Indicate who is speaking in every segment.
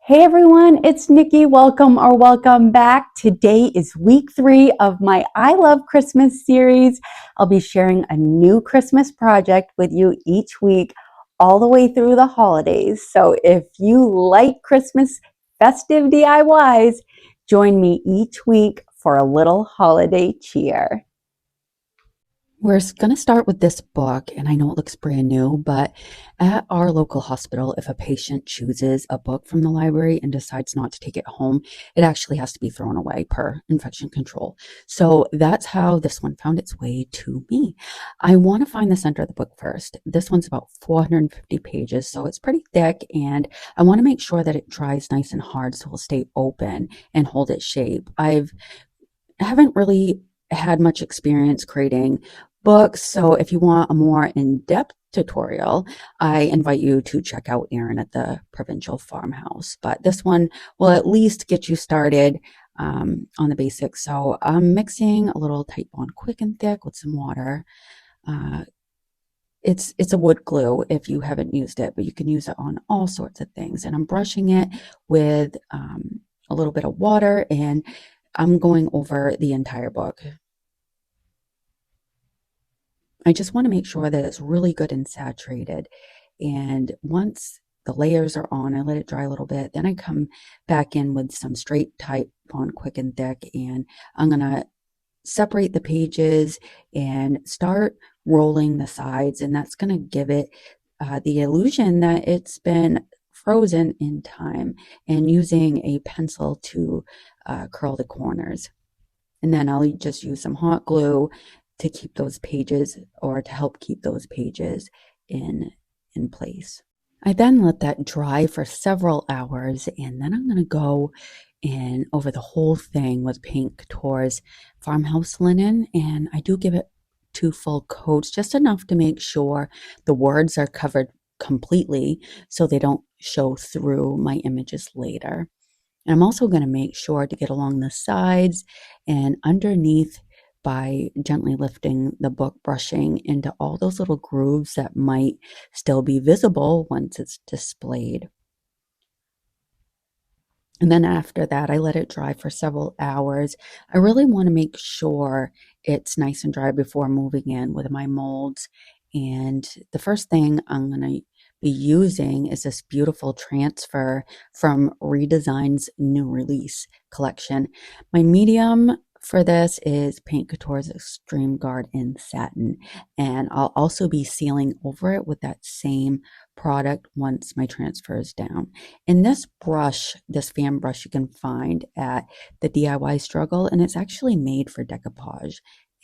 Speaker 1: Hey everyone, it's Nikki. Welcome back. Today is week 3 of my I Love Christmas series. I'll be sharing a new Christmas project with you each week, all the way through the holidays. So if you like Christmas festive DIYs, join me each week for a little holiday cheer. We're going to start with this book, and I know it looks brand new, but at our local hospital, if a patient chooses a book from the library and decides not to take it home, it actually has to be thrown away per infection control. So that's how this one found its way to me. I want to find the center of the book first. This one's about 450 pages, so it's pretty thick, and I want to make sure that it dries nice and hard so it'll stay open and hold its shape. Haven't really had much experience creating books, so if you want a more in-depth tutorial, I invite you to check out Erin at the Provincial Farmhouse. But this one will at least get you started on the basics. So I'm mixing a little Titebond Quick and Thick with some water. Uh, it's a wood glue if you haven't used it, but you can use it on all sorts of things. And I'm brushing it with a little bit of water, and I'm going over the entire book. I just want to make sure that it's really good and saturated. And once the layers are on, I let it dry a little bit. Then I come back in with some straight Titebond Quick and Thick, and I'm going to separate the pages and start rolling the sides. And that's going to give it the illusion that it's been frozen in time, and using a pencil to curl the corners. And then I'll just use some hot glue to keep those pages, or to help keep those pages in place. I then let that dry for several hours, and then I'm going to go in over the whole thing with Paint Couture's farmhouse linen, and I do give it 2 full coats, just enough to make sure the words are covered completely so they don't show through my images later. And I'm also going to make sure to get along the sides and underneath by gently lifting the book, brushing into all those little grooves that might still be visible once it's displayed. And then after that, I let it dry for several hours. I really want to make sure it's nice and dry before moving in with my molds. And the first thing I'm going to be using is this beautiful transfer from Redesign's new release collection. My medium for this is Paint Couture's Extreme Guard in Satin, and I'll also be sealing over it with that same product once my transfer is down. And this brush, this fan brush, you can find at the DIY Struggle, and it's actually made for decoupage,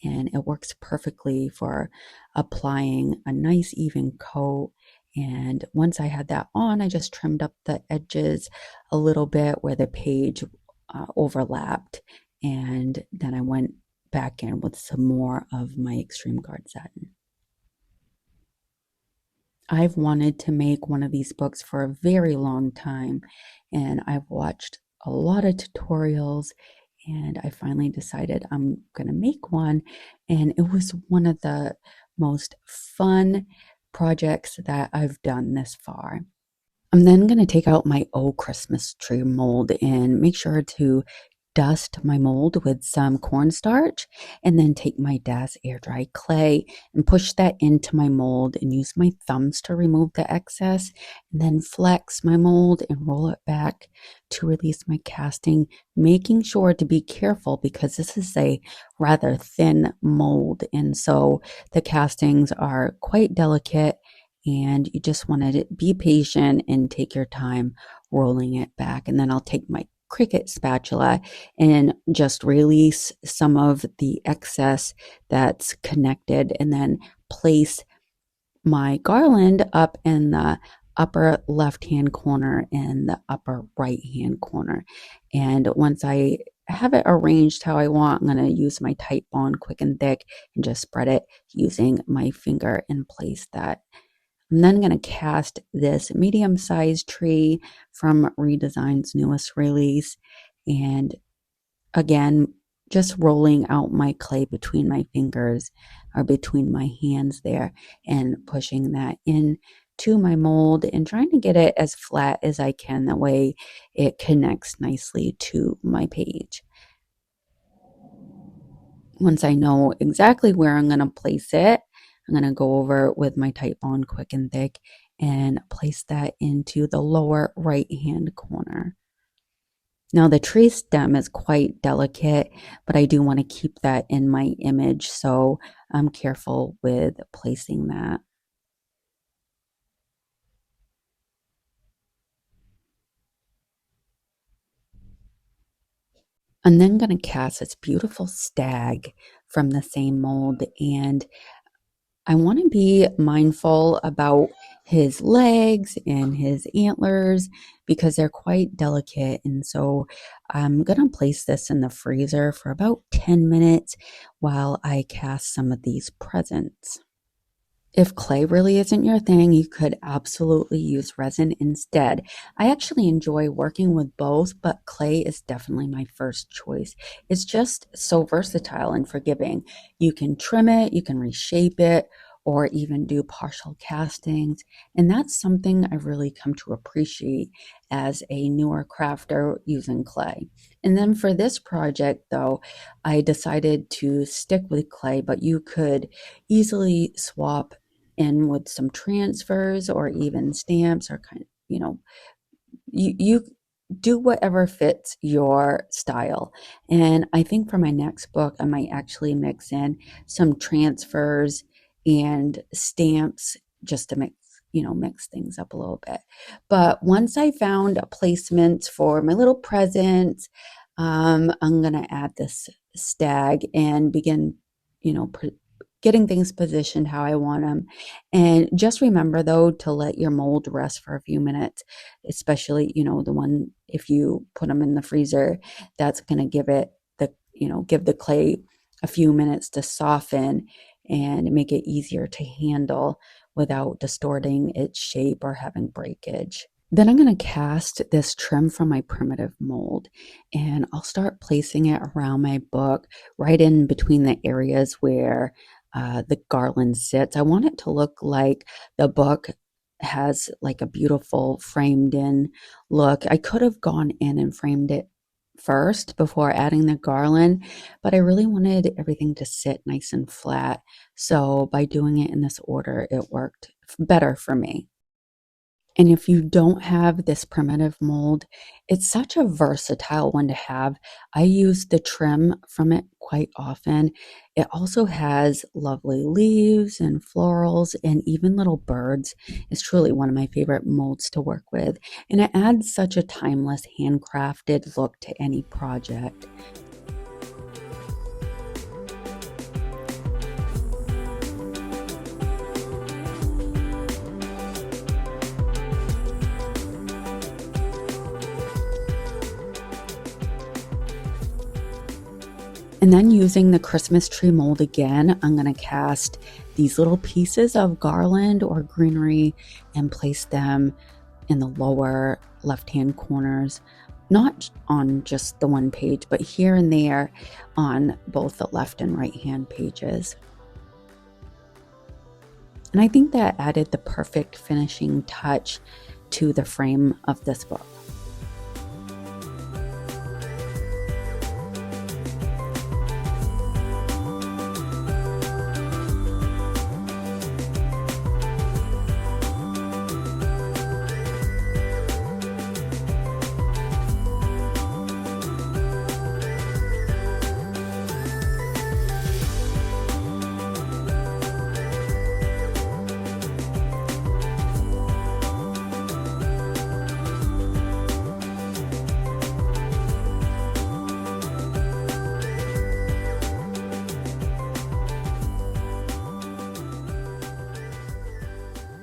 Speaker 1: and it works perfectly for applying a nice even coat. And once I had that on, I just trimmed up the edges a little bit where the page overlapped, and then I went back in with some more of my Extreme Guard satin. I've wanted to make one of these books for a very long time, and I've watched a lot of tutorials, and I finally decided I'm going to make one, and it was one of the most fun projects that I've done this far. I'm then going to take out my Oh Christmas Tree mold and make sure to dust my mold with some cornstarch, and then take my DAS air dry clay and push that into my mold and use my thumbs to remove the excess, and then flex my mold and roll it back to release my casting, making sure to be careful because this is a rather thin mold, and so the castings are quite delicate, and you just want to be patient and take your time rolling it back. And then I'll take my Cricut spatula and just release some of the excess that's connected, and then place my garland up in the upper left hand corner and the upper right hand corner. And once I have it arranged how I want, I'm going to use my Titebond Quick and Thick and just spread it using my finger and place that. I'm then going to cast this medium-sized tree from Redesign's newest release, and again, just rolling out my clay between my fingers or between my hands there and pushing that in to my mold and trying to get it as flat as I can. That way it connects nicely to my page. Once I know exactly where I'm going to place it, I'm going to go over with my Titebond Quick and Thick and place that into the lower right hand corner. Now the tree stem is quite delicate, but I do want to keep that in my image, so I'm careful with placing that. I'm then going to cast this beautiful stag from the same mold, and I want to be mindful about his legs and his antlers because they're quite delicate. And so I'm going to place this in the freezer for about 10 minutes while I cast some of these presents. If clay really isn't your thing, you could absolutely use resin instead. I actually enjoy working with both, but clay is definitely my first choice. It's just so versatile and forgiving. You can trim it, you can reshape it, or even do partial castings. And that's something I've really come to appreciate as a newer crafter using clay. And then for this project, though, I decided to stick with clay, but you could easily swap in with some transfers or even stamps or you do whatever fits your style. And I think for my next book, I might actually mix in some transfers and stamps just to mix things up a little bit. But once I found placements for my little presents, I'm gonna add this stag and begin, getting things positioned how I want them. And just remember though to let your mold rest for a few minutes, especially, the one if you put them in the freezer, that's going to give the clay a few minutes to soften and make it easier to handle without distorting its shape or having breakage. Then I'm going to cast this trim from my primitive mold, and I'll start placing it around my book, right in between the areas where the garland sits. I want it to look like the book has like a beautiful framed in look. I could have gone in and framed it first before adding the garland, but I really wanted everything to sit nice and flat. So by doing it in this order, it worked better for me. And if you don't have this primitive mold, it's such a versatile one to have. I use the trim from it quite often. It also has lovely leaves and florals and even little birds. It's truly one of my favorite molds to work with. And it adds such a timeless, handcrafted look to any project. And then using the Christmas tree mold again, I'm going to cast these little pieces of garland or greenery and place them in the lower left-hand corners, not on just the one page, but here and there on both the left and right-hand pages. And I think that added the perfect finishing touch to the frame of this book.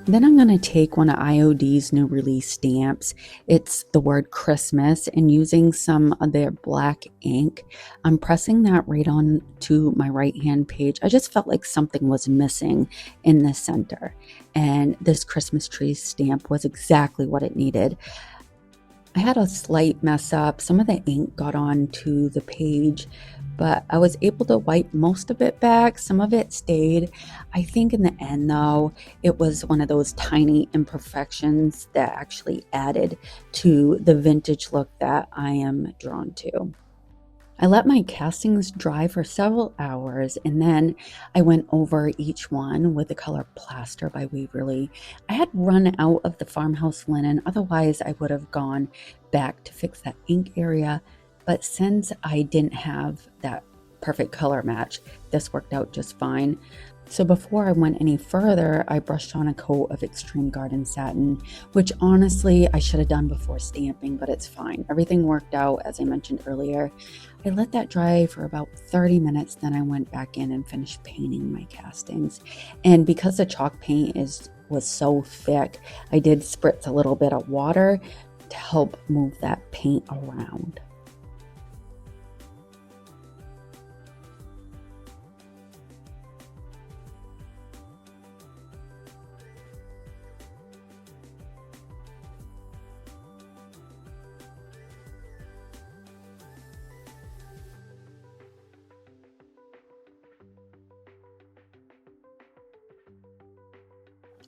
Speaker 1: Then I'm going to take one of IOD's new release stamps. It's the word Christmas, and using some of their black ink, I'm pressing that right on to my right hand page. I just felt like something was missing in the center, and this Christmas tree stamp was exactly what it needed. I had a slight mess up. Some of the ink got onto the page, but I was able to wipe most of it back. Some of it stayed. I think in the end, though, it was one of those tiny imperfections that actually added to the vintage look that I am drawn to. I let my castings dry for several hours and then I went over each one with the color Plaster by Waverly. I had run out of the farmhouse linen, otherwise I would have gone back to fix that ink area. But since I didn't have that perfect color match, this worked out just fine. So before I went any further, I brushed on a coat of Extreme Garden Satin, which honestly I should have done before stamping, but it's fine. Everything worked out as I mentioned earlier. I let that dry for about 30 minutes, then I went back in and finished painting my castings. And because the chalk paint was so thick, I did spritz a little bit of water to help move that paint around.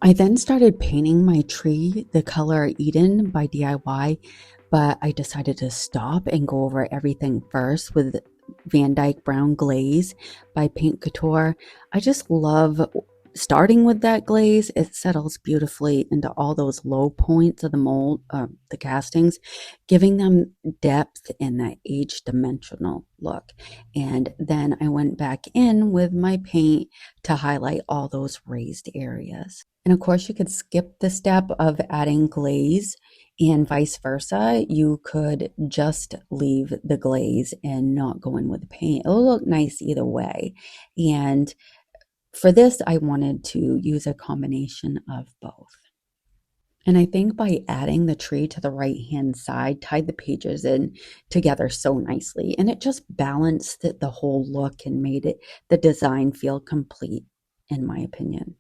Speaker 1: I then started painting my tree the color Eden by DIY, but I decided to stop and go over everything first with Van Dyke Brown Glaze by Paint Couture. I just love starting with that glaze. It settles beautifully into all those low points of the mold, the castings, giving them depth and that age dimensional look. And then I went back in with my paint to highlight all those raised areas. And of course, you could skip the step of adding glaze and vice versa. You could just leave the glaze and not go in with the paint. It'll look nice either way. And for this, I wanted to use a combination of both. And I think by adding the tree to the right hand side, tied the pages in together so nicely. And it just balanced the whole look and made it the design feel complete, in my opinion.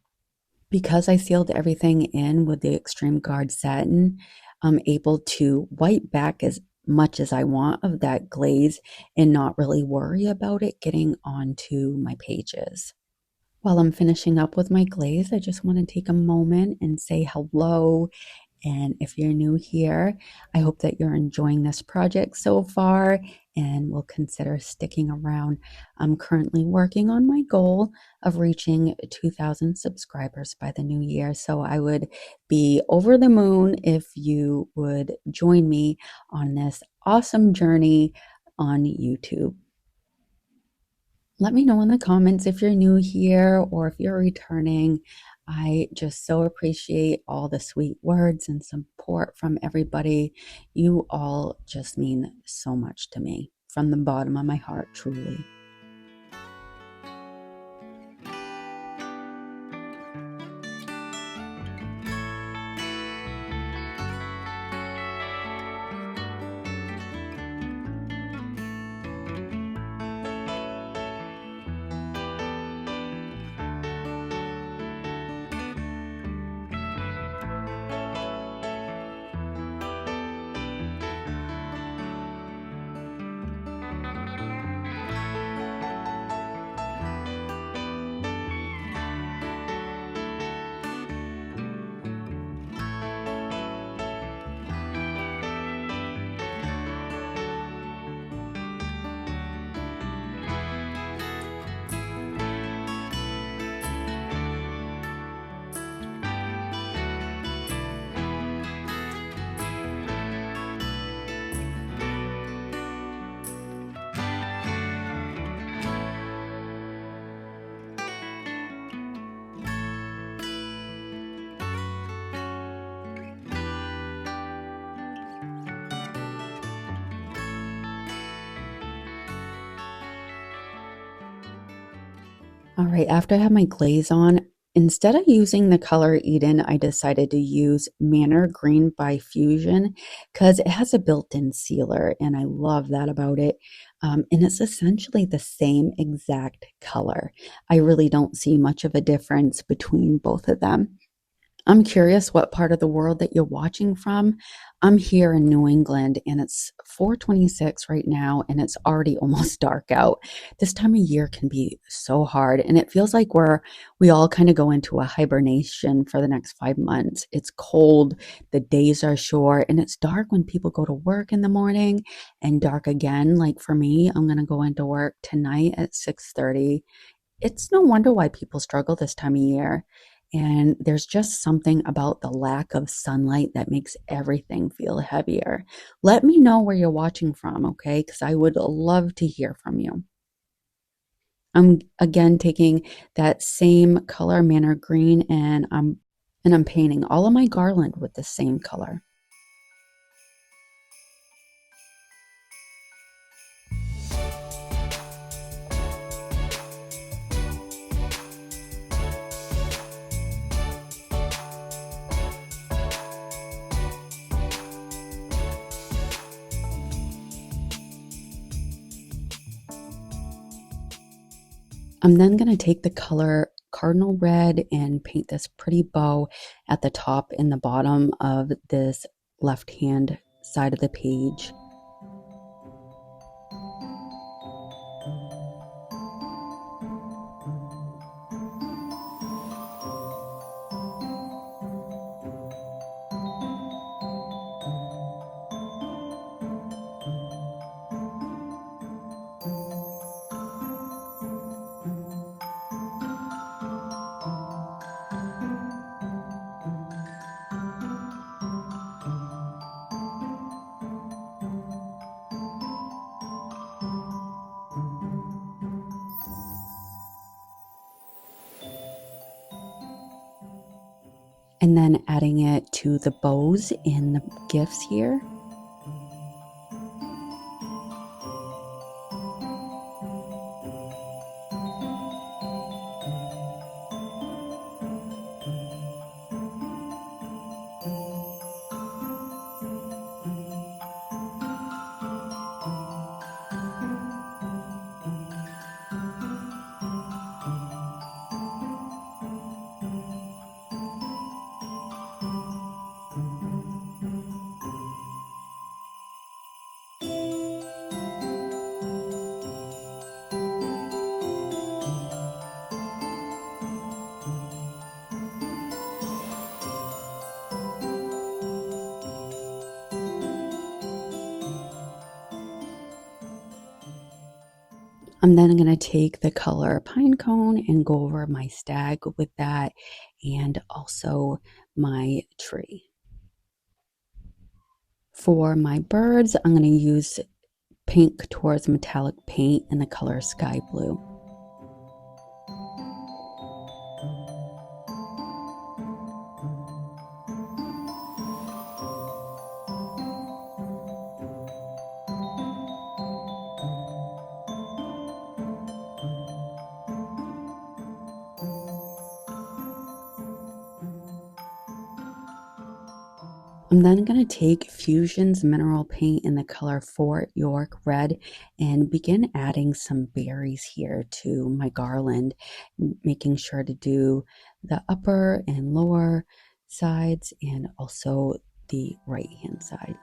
Speaker 1: Because I sealed everything in with the Extreme Guard satin, I'm able to wipe back as much as I want of that glaze and not really worry about it getting onto my pages. While I'm finishing up with my glaze, I just want to take a moment and say hello. And if you're new here, I hope that you're enjoying this project so far and will consider sticking around. I'm currently working on my goal of reaching 2,000 subscribers by the new year. So I would be over the moon if you would join me on this awesome journey on YouTube. Let me know in the comments if you're new here or if you're returning. I just so appreciate all the sweet words and support from everybody. You all just mean so much to me from the bottom of my heart, truly. All right, after I have my glaze on, instead of using the color Eden, I decided to use Manor Green by Fusion because it has a built-in sealer, and I love that about it. And it's essentially the same exact color. I really don't see much of a difference between both of them. I'm curious what part of the world that you're watching from. I'm here in New England and it's 4:26 right now and it's already almost dark out. This time of year can be so hard and it feels like we all kind of go into a hibernation for the next 5 months. It's cold, the days are short, and it's dark when people go to work in the morning and dark again. Like for me, I'm going to go into work tonight at 6:30. It's no wonder why people struggle this time of year. And there's just something about the lack of sunlight that makes everything feel heavier. Let me know where you're watching from, okay? Because I would love to hear from you. I'm again taking that same color, manner green, and I'm painting all of my garland with the same color. I'm then going to take the color cardinal red and paint this pretty bow at the top and the bottom of this left hand side of the page. And then adding it to the bows in the gifts here. I'm then going to take the color pine cone and go over my stag with that and also my tree. For my birds, I'm going to use pink towards metallic paint in the color sky blue. I'm then going to take Fusion's mineral paint in the color Fort York Red and begin adding some berries here to my garland, making sure to do the upper and lower sides and also the right hand side.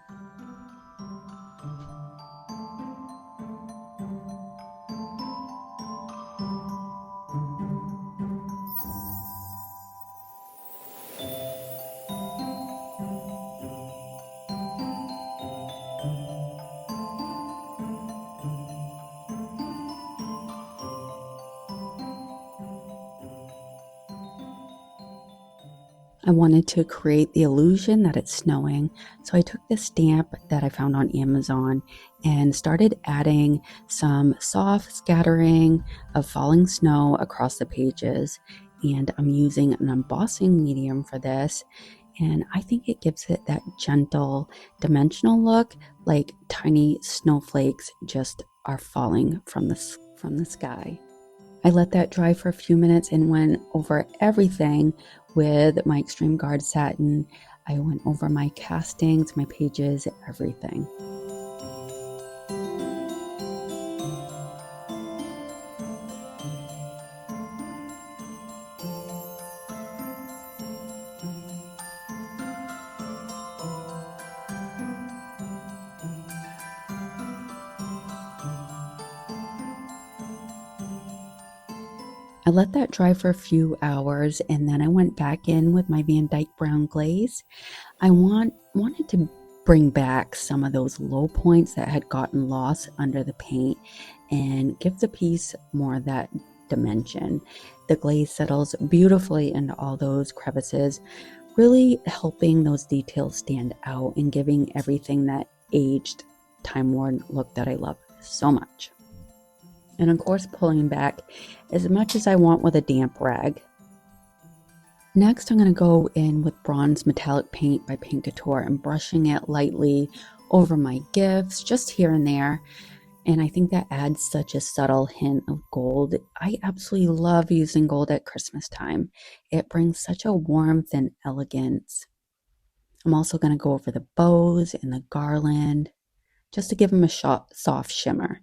Speaker 1: I wanted to create the illusion that it's snowing, so I took this stamp that I found on Amazon and started adding some soft scattering of falling snow across the pages. And I'm using an embossing medium for this, and I think it gives it that gentle dimensional look, like tiny snowflakes just are falling from the sky. I let that dry for a few minutes and went over everything with my Extreme Guard satin. I went over my castings, my pages, everything. I let that dry for a few hours and then I went back in with my Van Dyke brown glaze. I wanted to bring back some of those low points that had gotten lost under the paint and give the piece more of that dimension. The glaze settles beautifully into all those crevices, really helping those details stand out and giving everything that aged, time-worn look that I love so much. And of course, pulling back as much as I want with a damp rag. Next, I'm going to go in with bronze metallic paint by Couture and brushing it lightly over my gifts, just here and there. And I think that adds such a subtle hint of gold. I absolutely love using gold at Christmas time. It brings such a warmth and elegance. I'm also going to go over the bows and the garland just to give them a soft shimmer.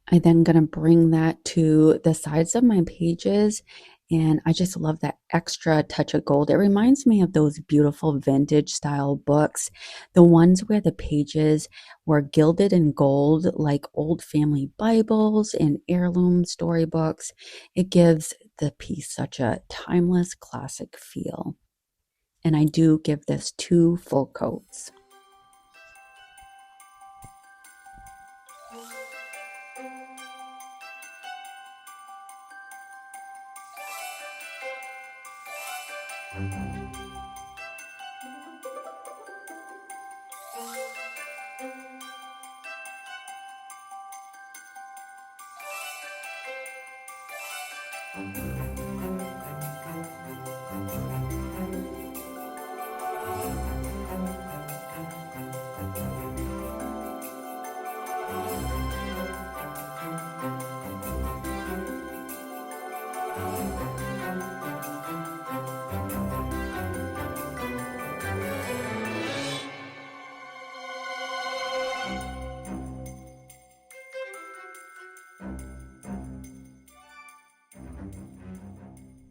Speaker 1: I then going to bring that to the sides of my pages, and I just love that extra touch of gold. It reminds me of those beautiful vintage style books, the ones where the pages were gilded in gold, like old family Bibles and heirloom storybooks. It gives the piece such a timeless classic feel. And I do give this 2 full coats.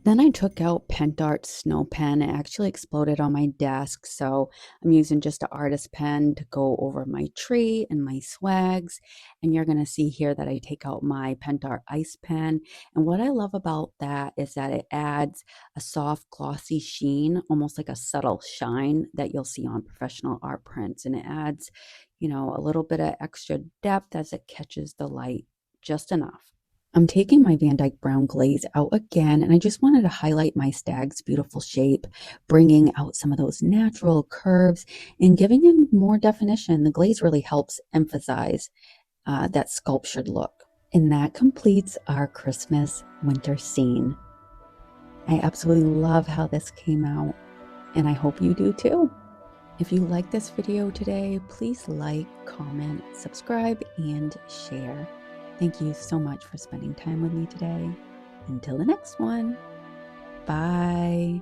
Speaker 1: Then I took out Pentart's Snow Pen. It actually exploded on my desk, so I'm using just an artist pen to go over my tree and my swags. And you're going to see here that I take out my Pentart Ice Pen. And what I love about that is that it adds a soft, glossy sheen, almost like a subtle shine that you'll see on professional art prints. And it adds, a little bit of extra depth as it catches the light just enough. I'm taking my Van Dyke brown glaze out again, and I just wanted to highlight my stag's beautiful shape, bringing out some of those natural curves and giving him more definition. The glaze really helps emphasize that sculptured look. And that completes our Christmas winter scene. I absolutely love how this came out, and I hope you do too. If you like this video today, please like, comment, subscribe, and share. Thank you so much for spending time with me today. Until the next one, bye.